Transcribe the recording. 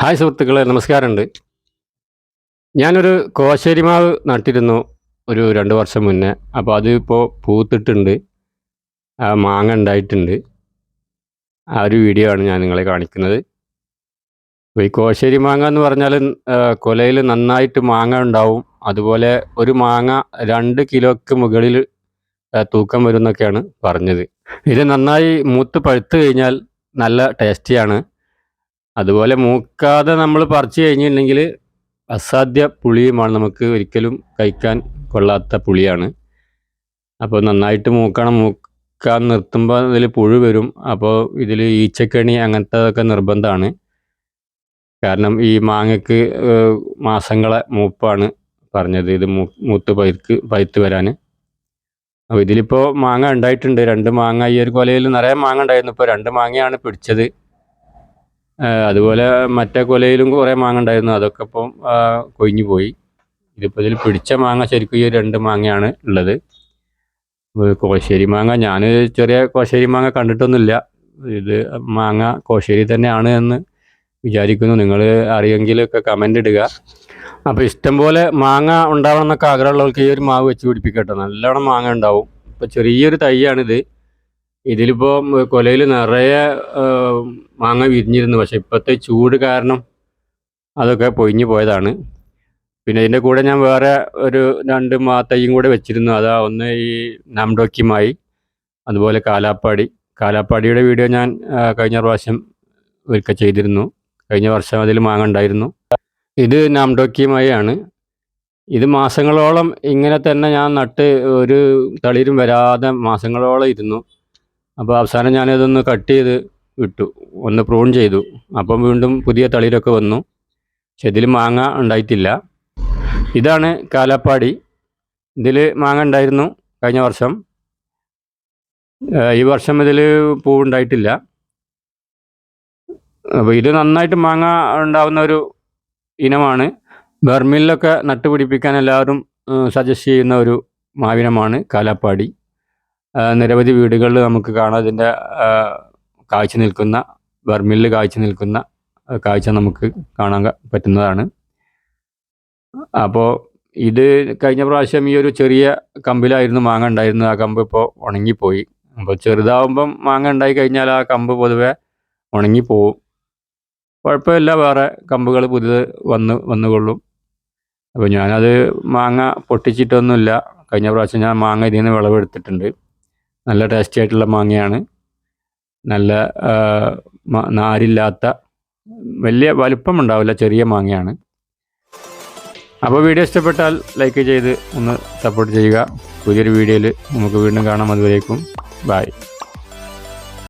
Hi സുഹൃത്തുക്കളെ, നമസ്കാരമുണ്ട്. ഞാനൊരു കോശരിമാവ് നട്ടിരുന്നു ഒരു 2 വർഷം മുന്നേ. അപ്പോൾ അത് ഇപ്പോൾ പൂത്തിട്ടുണ്ട്, മാങ്ങ ഉണ്ടായിട്ടുണ്ട്. ആ ഒരു വീഡിയോ ആണ് ഞാൻ നിങ്ങളെ കാണിക്കുന്നത്. അപ്പോൾ ഈ കോശരി മാങ്ങ എന്ന് പറഞ്ഞാൽ കൊലയിൽ നന്നായിട്ട് മാങ്ങ ഉണ്ടാവും. അതുപോലെ ഒരു മാങ്ങ 2 കിലോയ്ക്ക് മുകളിൽ തൂക്കം വരും എന്നൊക്കെയാണ് പറഞ്ഞത്. ഇത് നന്നായി മൂത്ത് പഴുത്ത് കഴിഞ്ഞാൽ നല്ല ടേസ്റ്റിയാണ്. അതുപോലെ മൂക്കാതെ നമ്മൾ പറിച്ചു കഴിഞ്ഞിട്ടുണ്ടെങ്കിൽ അസാധ്യ പുളിയുമാണ്, നമുക്ക് ഒരിക്കലും കഴിക്കാൻ കൊള്ളാത്ത പുളിയാണ്. അപ്പോൾ നന്നായിട്ട് മൂക്കാൻ നിർത്തുമ്പോൾ ഇതിൽ പുഴു വരും. അപ്പോൾ ഇതിൽ ഈച്ചക്കണി അങ്ങനത്തതൊക്കെ നിർബന്ധമാണ്. കാരണം ഈ മാങ്ങയ്ക്ക് മാസങ്ങളെ മൂപ്പാണ് പറഞ്ഞത്, ഇത് മൂത്ത് പഴുത്ത് വരാൻ. അപ്പോൾ ഇതിലിപ്പോൾ മാങ്ങ ഉണ്ടായിട്ടുണ്ട്, 2 മാങ്ങ. ഈ ഒരു കൊലയിൽ നിറയെ മാങ്ങ ഉണ്ടായിരുന്നു. ഇപ്പോൾ 2 മാങ്ങയാണ് പിടിച്ചത്. അതുപോലെ മറ്റേ കൊലയിലും കുറേ മാങ്ങ ഉണ്ടായിരുന്നു, അതൊക്കെ ഇപ്പം കൊഴിഞ്ഞു പോയി. ഇതിൽ പിടിച്ച മാങ്ങ ശരിക്കും ഈ 2 മാങ്ങയാണ് ഉള്ളത്. കോശ്ശേരി മാങ്ങ, ഞാൻ ചെറിയ കോശ്ശേരി മാങ്ങ കണ്ടിട്ടൊന്നുമില്ല. ഇത് മാങ്ങ കോശ്ശേരി തന്നെയാണ് എന്ന് വിചാരിക്കുന്നു. നിങ്ങൾ അറിയെങ്കിലൊക്കെ കമൻ്റ് ഇടുക. അപ്പോൾ ഇഷ്ടംപോലെ മാങ്ങ ഉണ്ടാവണം എന്നൊക്കെ ആഗ്രഹമുള്ളവർക്ക് ഈ ഒരു മാവ് വെച്ച് പിടിപ്പിക്കട്ടോ, നല്ലോണം മാങ്ങ ഉണ്ടാവും. ഇപ്പോൾ ചെറിയൊരു തൈയാണിത്. ഇതിലിപ്പോൾ കൊലയിൽ നിറയെ മാങ്ങ വിരിഞ്ഞിരുന്നു. പക്ഷെ ഇപ്പോഴത്തെ ചൂട് കാരണം അതൊക്കെ പൊഴിഞ്ഞു പോയതാണ്. പിന്നെ ഇതിൻ്റെ കൂടെ ഞാൻ വേറെ ഒരു 2 തൈയും കൂടെ വെച്ചിരുന്നു. അതാ ഒന്ന് ഈ നാംഡോക്കിമായി, അതുപോലെ കാലാപ്പാടിയുടെ വീഡിയോ ഞാൻ കഴിഞ്ഞ പ്രാവശ്യം ഒരിക്കൽ ചെയ്തിരുന്നു. കഴിഞ്ഞ വർഷം അതിൽ മാങ്ങ ഉണ്ടായിരുന്നു. ഇത് നാംഡോക്കിമായി ആണ്. ഇത് മാസങ്ങളോളം ഇങ്ങനെ തന്നെ ഞാൻ നട്ട് ഒരു തളിരും വരാതെ മാസങ്ങളോളം ഇരുന്നു. അപ്പോൾ അവസാനം ഞാനിതൊന്ന് കട്ട് ചെയ്ത് വിട്ടു, ഒന്ന് പ്രൂൺ ചെയ്തു. അപ്പം വീണ്ടും പുതിയ തളിരൊക്കെ വന്നു. പക്ഷെ ഇതിൽ മാങ്ങ ഉണ്ടായിട്ടില്ല. ഇതാണ് കാലാപ്പാടി. ഇതിൽ മാങ്ങ ഉണ്ടായിരുന്നു കഴിഞ്ഞ വർഷം. ഈ വർഷം ഇതിൽ പൂവുണ്ടായിട്ടില്ല. അപ്പോൾ ഇത് നന്നായിട്ട് മാങ്ങ ഉണ്ടാവുന്ന ഒരു ഇനമാണ്. ബർമിലൊക്കെ നട്ടുപിടിപ്പിക്കാൻ എല്ലാവരും സജസ്റ്റ് ചെയ്യുന്ന ഒരു മാവിനമാണ് കാലാപ്പാടി. നിരവധി വീടുകളിൽ നമുക്ക് കാണാം ഇതിൻ്റെ കാഴ്ച നിൽക്കുന്ന, ബർമിലിൽ കാഴ്ച നിൽക്കുന്ന കാഴ്ച നമുക്ക് കാണാൻ പറ്റുന്നതാണ്. അപ്പോൾ ഇത് കഴിഞ്ഞ പ്രാവശ്യം ഈ ഒരു ചെറിയ കമ്പിലായിരുന്നു മാങ്ങ ഉണ്ടായിരുന്നത്. ആ കമ്പ് ഇപ്പോൾ ഉണങ്ങിപ്പോയി. അപ്പോൾ ചെറുതാവുമ്പം മാങ്ങ ഉണ്ടായി കഴിഞ്ഞാൽ ആ കമ്പ് പൊതുവെ ഉണങ്ങിപ്പോവും. കുഴപ്പമില്ല, വേറെ കമ്പുകൾ പുതിയത് വന്നുകൊള്ളും. അപ്പോൾ ഞാനത് മാങ്ങ പൊട്ടിച്ചിട്ടൊന്നുമില്ല. കഴിഞ്ഞ പ്രാവശ്യം ഞാൻ മാങ്ങ ഇതിൽ നിന്ന് വിളവെടുത്തിട്ടുണ്ട്. നല്ല ടേസ്റ്റി ആയിട്ടുള്ള മാങ്ങയാണ്. നല്ല നാരില്ലാത്ത, വലിയ വലിപ്പം ഉണ്ടാവില്ല, ചെറിയ മാങ്ങയാണ്. അപ്പോൾ വീഡിയോ ഇഷ്ടപ്പെട്ടാൽ ലൈക്ക് ചെയ്ത് ഒന്ന് സപ്പോർട്ട് ചെയ്യുക. പുതിയൊരു വീഡിയോയിൽ നമുക്ക് വീണ്ടും കാണാം. അതുവരേക്കും ബൈ.